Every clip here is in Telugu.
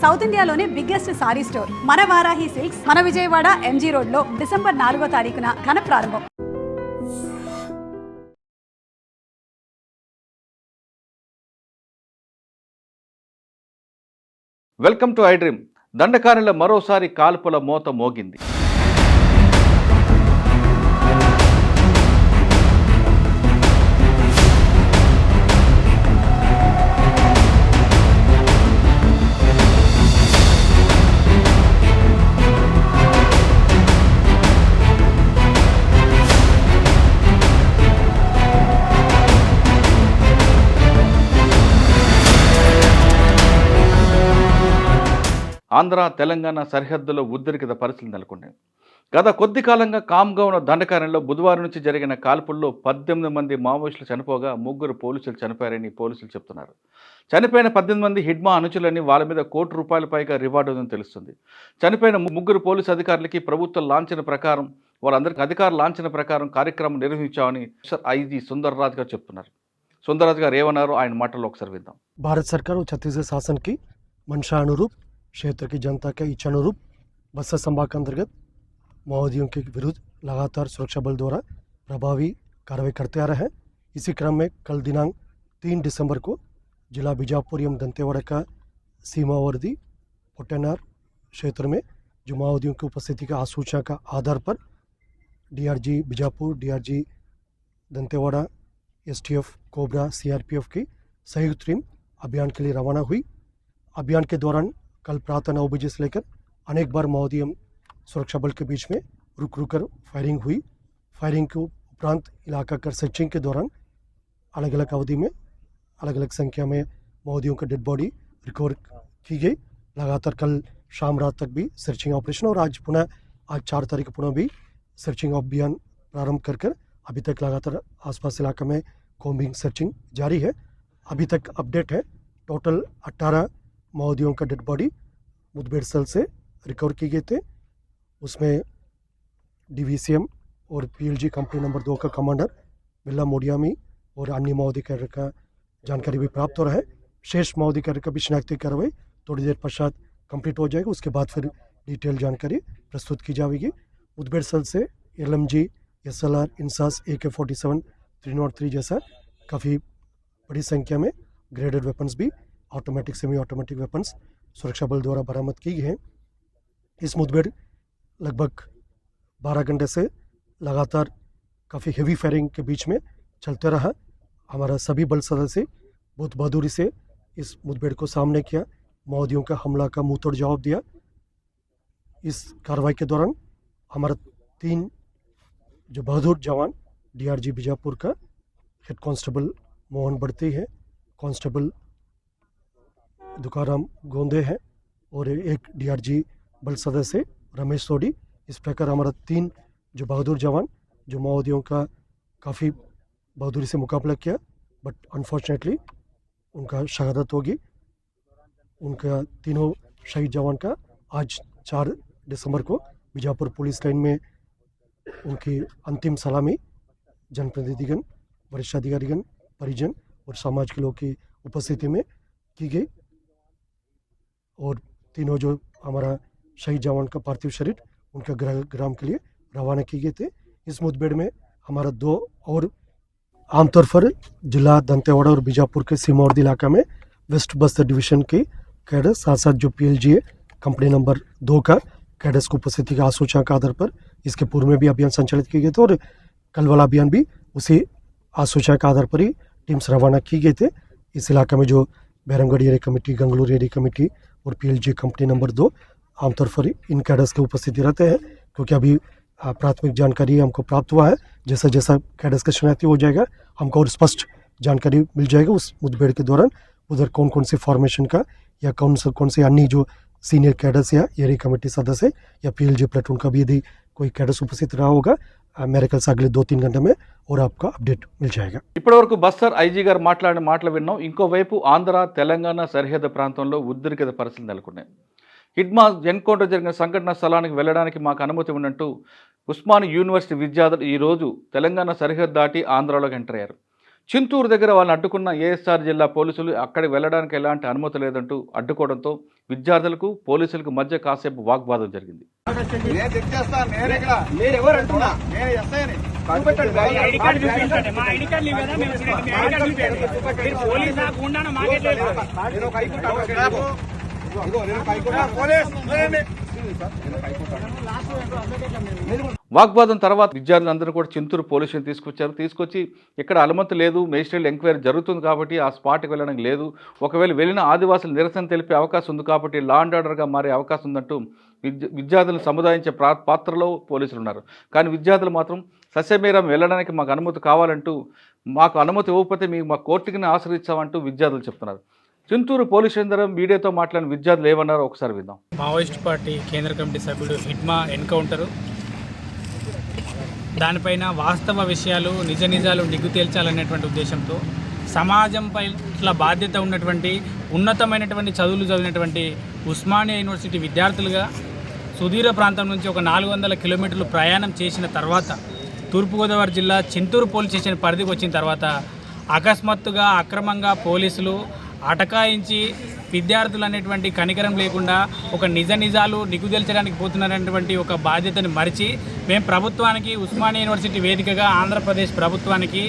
సౌత్ ఇండియాలోనే బిగ్గెస్ట్ సారీ స్టోర్ మన వారాహి సిల్క్స్ మన విజయవాడ ఎంజీ రోడ్ లో డిసెంబర్ 4వ తారీఖున ఘన ప్రారంభం. Welcome to I dream. దండకారణ్యంలో మరోసారి కాల్పుల మోత మోగింది. ఆంధ్ర తెలంగాణ సరిహద్దులో ఉద్రిక్తత పరిస్థితులు నెలకొన్నాయి. గత కొద్ది కాలంగా కామ్గా ఉన్న దండకారణ్యంలో బుధవారం నుంచి జరిగిన కాల్పుల్లో 18 మంది మావోయిస్టులు చనిపోగా 3 పోలీసులు చనిపోయారని పోలీసులు చెబుతున్నారు. చనిపోయిన 18 మంది హిడ్మా అనుచరులని, వాళ్ళ మీద ₹1 కోటి పైగా రివార్డు ఉందని తెలుస్తుంది. చనిపోయిన 3 పోలీసు అధికారులకి ప్రభుత్వ లాంఛన ప్రకారం వాళ్ళందరికీ అధికార లాంఛన ప్రకారం కార్యక్రమం నిర్వహించామని ఐజీ సుందర్ రాజ్ గారు చెప్తున్నారు. సుందర్ రాజ్ గారు ఏమన్నారో ఆయన మాటల్లో ఒకసారి విందాం. भारत सरकार और छत्तीसगढ़ शासन की मंशा अनुरूप क्षेत्र की जनता के इच्छा अनुरूप बस्तर संभाग के अंतर्गत माओवादियों के विरुद्ध लगातार सुरक्षा बल द्वारा प्रभावी कार्रवाई करते आ रहे हैं. इसी क्रम में कल दिनांक 3 दिसंबर को जिला बीजापुर एवं दंतेवाड़ा का सीमावर्ती पोटेनार क्षेत्र में जो माओवादियों की उपस्थिति का आसूचना का आधार पर DRG Bijapur, DRG Dantewada, STF, cobra, CRPF की संयुक्त टीम अभियान के लिए रवाना हुई. अभियान के दौरान कल प्रातः 9 बजे से लेकर अनेक बार माओवादी सुरक्षा बल के बीच में रुक कर फायरिंग हुई. फायरिंग के उपरांत इलाका कर सर्चिंग के दौरान अलग अलग अवधि में अलग अलग संख्या में माओवादियों का डेड बॉडी रिकवर की गई. लगातार कल शाम रात तक भी सर्चिंग ऑपरेशन और आज 4 तारीख पुनः भी सर्चिंग अभियान प्रारंभ कर अभी तक लगातार आसपास इलाका में कॉम्बिंग सर्चिंग जारी है. अभी तक अपडेट है टोटल 18 माओवादियों का डेड बॉडी मुठभेड़ स्थल से रिकवर किए गए थे. उसमें डीवीसीएम और पीएलजी कंपनी नंबर 2 का कमांडर बिल्ला मोडियामी और अन्य माओवादी कैडर का जानकारी भी प्राप्त हो रहा है. शेष माओवादी कैडर का भी शिनाख्ती कार्रवाई थोड़ी देर पश्चात कंप्लीट हो जाएगा. उसके बाद फिर डिटेल जानकारी प्रस्तुत की जाएगी. मुठभेड़ स्थल से LMG, SLR, इंसास, AK-47, 303 जैसा काफ़ी बड़ी संख्या में ग्रेडेड वेपन्स भी ऑटोमेटिक सेमी ऑटोमेटिक वेपन्स सुरक्षा बल द्वारा बरामद की गई हैं. इस मुठभेड़ लगभग 12 घंटे से लगातार काफ़ी हेवी फायरिंग के बीच में चलते रहा. हमारा सभी बल सदस्य बहुत बहादुरी से इस मुठभेड़ को सामने किया, माओवादियों का हमला का मुंहतोड़ जवाब दिया. इस कार्रवाई के दौरान हमारा 3 जो बहादुर जवान डीआरजी बीजापुर का हेड कांस्टेबल मोहन बढ़ती है, कांस्टेबल दुकाराम गोंदे है और एक डीआरजी बल सदस्य रमेश सोडी. इस प्रकार हमारा 3 जो बहादुर जवान जो माओवादियों का काफ़ी बहादुरी से मुकाबला किया, बट अनफॉर्चुनेटली उनका शहादत होगी. उनका तीनों शहीद जवान का आज 4 दिसंबर को बीजापुर पुलिस लाइन में उनकी अंतिम सलामी जनप्रतिनिधिगण, वरिष्ठ अधिकारीगण, परिजन और समाज के लोग की उपस्थिति में की गई. और तीनों जो हमारा शहीद जवान का पार्थिव शरीर उनका ग्राम के लिए रवाना किए गए थे. इस मुठभेड़ में हमारा 2 और आमतौर पर जिला दंतेवाड़ा और बीजापुर के सीमावर्ती इलाका में वेस्ट बस्तर डिवीजन के कैडर साथ साथ जो PLG कंपनी नंबर 2 का कैडर्स की उपस्थिति का आसूचना के आधार पर इसके पूर्व में भी अभियान संचालित किए गए थे और कल वाला अभियान भी उसी आसूचना के आधार पर ही टीम्स रवाना की गए थे. इस इलाके में जो Bairamgarh area committee, Gangalur area committee और PLG कंपनी नंबर 2 आमतौर पर इन कैडर्स की उपस्थिति रहते हैं, क्योंकि अभी प्राथमिक जानकारी हमको प्राप्त हुआ है. जैसा जैसा कैडर्स का शिनाख्ती हो जाएगा हमको और स्पष्ट जानकारी मिल जाएगा उस मुठभेड़ के दौरान उधर कौन कौन से फॉर्मेशन का या कौन से अन्य जो सीनियर कैडर्स या एरिया कमेटी सदस्य या PLG प्लेटून का भी यदि कोई कैडर्स उपस्थित रहा होगा मेरे ख्याल से अगले 2-3 घंटे में और आपका अपडेट मिल जाएगा. ఇప్పటివరకు బస్తర్ ఐజీ గారు మాట్లాడిన మాటలు విన్నాం. ఇంకోవైపు ఆంధ్ర తెలంగాణ సరిహద్దు ప్రాంతంలో ఉద్రిక్తత పరిస్థితులు నెలకొన్నాయి. హిడ్మా ఎన్కౌంటర్ జరిగిన సంఘటన స్థలానికి వెళ్లడానికి మాకు అనుమతి ఉన్నట్టు ఉస్మాన్ యూనివర్సిటీ విద్యార్థులు ఈరోజు తెలంగాణ సరిహద్దు దాటి ఆంధ్రాలోకి ఎంటర్ అయ్యారు. చింతూరు దగ్గర వాళ్ళని అడ్డుకున్న ఏఎస్ఆర్ జిల్లా పోలీసులు అక్కడికి వెళ్లడానికి ఎలాంటి అనుమతి లేదంటూ అడ్డుకోవడంతో విద్యార్థులకు పోలీసులకు మధ్య కాసేపు వాగ్వాదం జరిగింది. నేను చెక్ చేస్తాను. నేను ఇక్కడ మీరు ఎవరు అంటున్నా? నేను ఎస్ఐని. ఐడి కార్డు చూపించండి. మా ఐడి కార్డు లేవు కదా, మేము మీ ఐడి కార్డు చూపించండి. మీరు పోలీసా గుండానా మాకే తెలియదు. నేను ఒక హైకోర్టు అడ్వకేట్. ఇదిగో నేను ఒక హైకోర్టు పోలీస్ లేండి. వాగ్వాదం తర్వాత విద్యార్థులందరూ కూడా చింతూరు పోలీస్ స్టేషన్ తీసుకొచ్చి ఇక్కడ అనుమతి లేదు, మేజిస్ట్రేట్ ఎంక్వైరీ జరుగుతుంది కాబట్టి ఆ స్పాట్కి వెళ్ళడానికి లేదు, ఒకవేళ వెళ్ళిన ఆదివాసులు నిరసన తెలిపే అవకాశం ఉంది కాబట్టి లా అండ్ ఆర్డర్గా మారే అవకాశం ఉందంటూ విద్యార్థులను సముదాయించే పాత్రలో పోలీసులు ఉన్నారు. కానీ విద్యార్థులు మాత్రం సస్యమేరం వెళ్ళడానికి మాకు అనుమతి కావాలంటూ, మాకు అనుమతి ఇవ్వకపోతే మేము మా కోర్టుకి ఆశ్రయించామంటూ విద్యార్థులు చెప్తున్నారు. చింతూరు పోలీస్ స్టేషన్ మీడియాతో మాట్లాడిన విద్యార్థులు ఏమన్నారో ఒకసారి విందాం. మావోయిస్ట్ పార్టీ కేంద్ర కమిటీ సభ్యుడు హిట్మా ఎన్కౌంటరు, దానిపైన వాస్తవ విషయాలు నిజాలు నిగ్గు తేల్చాలనేటువంటి ఉద్దేశంతో సమాజం పట్ల బాధ్యత ఉన్నటువంటి ఉన్నతమైనటువంటి చదువులు చదివినటువంటి ఉస్మానియా యూనివర్సిటీ విద్యార్థులుగా సుదూర ప్రాంతం నుంచి ఒక 400 కిలోమీటర్లు ప్రయాణం చేసిన తర్వాత తూర్పుగోదావరి జిల్లా చింతూరు పోలీస్ స్టేషన్ పరిధికి వచ్చిన తర్వాత అకస్మాత్తుగా అక్రమంగా పోలీసులు అటకాయించి విద్యార్థులు అనేటువంటి కనికరం లేకుండా ఒక నిజాలు నిగ్గుదెల్చడానికి పోతున్నారనేటువంటి ఒక బాధ్యతను మరిచి మేము ప్రభుత్వానికి, ఉస్మానియా యూనివర్సిటీ వేదికగా ఆంధ్రప్రదేశ్ ప్రభుత్వానికి,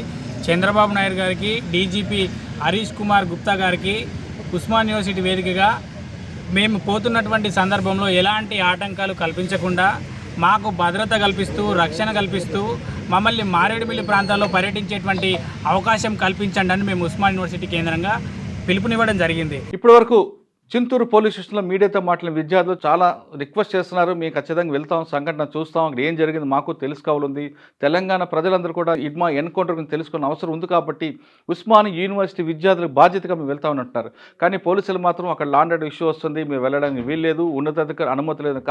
చంద్రబాబు నాయుడు గారికి, డీజీపీ హరీష్ కుమార్ గుప్తా గారికి ఉస్మానియా యూనివర్సిటీ వేదికగా మేము పోతున్నటువంటి సందర్భంలో ఎలాంటి ఆటంకాలు కల్పించకుండా మాకు భద్రత కల్పిస్తూ, రక్షణ కల్పిస్తూ మమ్మల్ని మారేడుమిల్లి ప్రాంతాల్లో పర్యటించేటువంటి అవకాశం కల్పించండి అని మేము ఉస్మానియా యూనివర్సిటీ కేంద్రంగా పిలుపునివ్వడం జరిగింది. ఇప్పటి వరకు చింతూరు పోలీస్ స్టేషన్లో మీడియాతో మాట్లాడిన విద్యార్థులు చాలా రిక్వెస్ట్ చేస్తున్నారు, మేము ఖచ్చితంగా వెళ్తాం, సంఘటన చూస్తాం, అక్కడ ఏం జరిగింది మాకు తెలుసుకోవాలంది. తెలంగాణ ప్రజలందరూ కూడా హిట్మా ఎన్కౌంటర్ గురించి తెలుసుకున్న అవసరం ఉంది కాబట్టి ఉస్మానియా యూనివర్సిటీ విద్యార్థులకు బాధ్యతగా మేము వెళ్తామని అంటున్నారు. కానీ పోలీసులు మాత్రం అక్కడ లా అండ్ ఆర్డర్ ఇష్యూ వస్తుంది, మేము వెళ్ళడానికి వీల్లేదు, ఉన్నతాధికారి అనుమతి లేదు,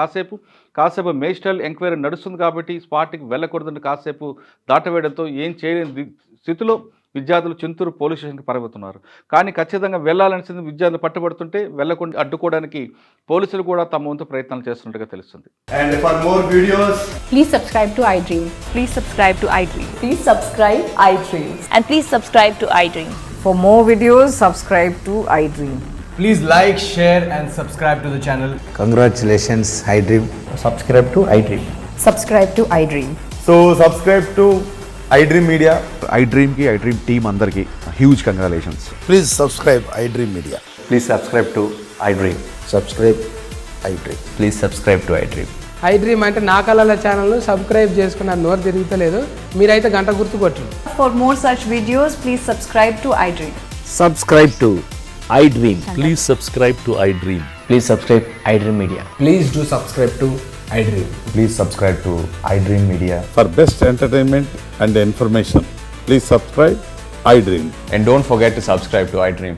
కాసేపు మేజిస్ట్రేట్ ఎంక్వైరీ నడుస్తుంది కాబట్టి స్పాట్కి వెళ్ళకూడదని కాసేపు దాటవేయడంతో ఏం చేయలేని స్థితిలో విద్యార్థులు చింతూరు పోలీస్ స్టేషన్కి పరిగెత్తున్నారు. కానీ ఖచ్చితంగా వెళ్ళాలనిసింది విద్యార్థులు పట్టుబడుతుంటే వెళ్లకుండా అడ్డుకోవడానికి పోలీసులు కూడా తమ వంతు ప్రయత్నాలు చేస్తున్నట్టుగా తెలుస్తుంది. And for more videos, Please subscribe to iDream. Please subscribe to iDream. Please subscribe iDream. And please subscribe to iDream. For more videos, subscribe to iDream. Please like, share and subscribe to the channel. Congratulations, iDream. Subscribe to iDream. Subscribe to iDream. so subscribe to iDream Media. iDream team అందరికి huge congratulations. Please subscribe iDream Media. Please subscribe to iDream. Subscribe iDream. Please subscribe to iDream. iDream అంటే నా కళల ఛానల్ను సబ్స్క్రైబ్ చేసుకున్న నోరు తిరుగుతలేదు, మీరైతే గంట గుర్తు కొట్టండి. For more such videos, please subscribe to iDream. Subscribe to iDream. Please subscribe to iDream. Please subscribe iDream Media. Please do subscribe to iDream. Please subscribe to iDream Media. For best entertainment and information, please subscribe iDream. And don't forget to subscribe to iDream.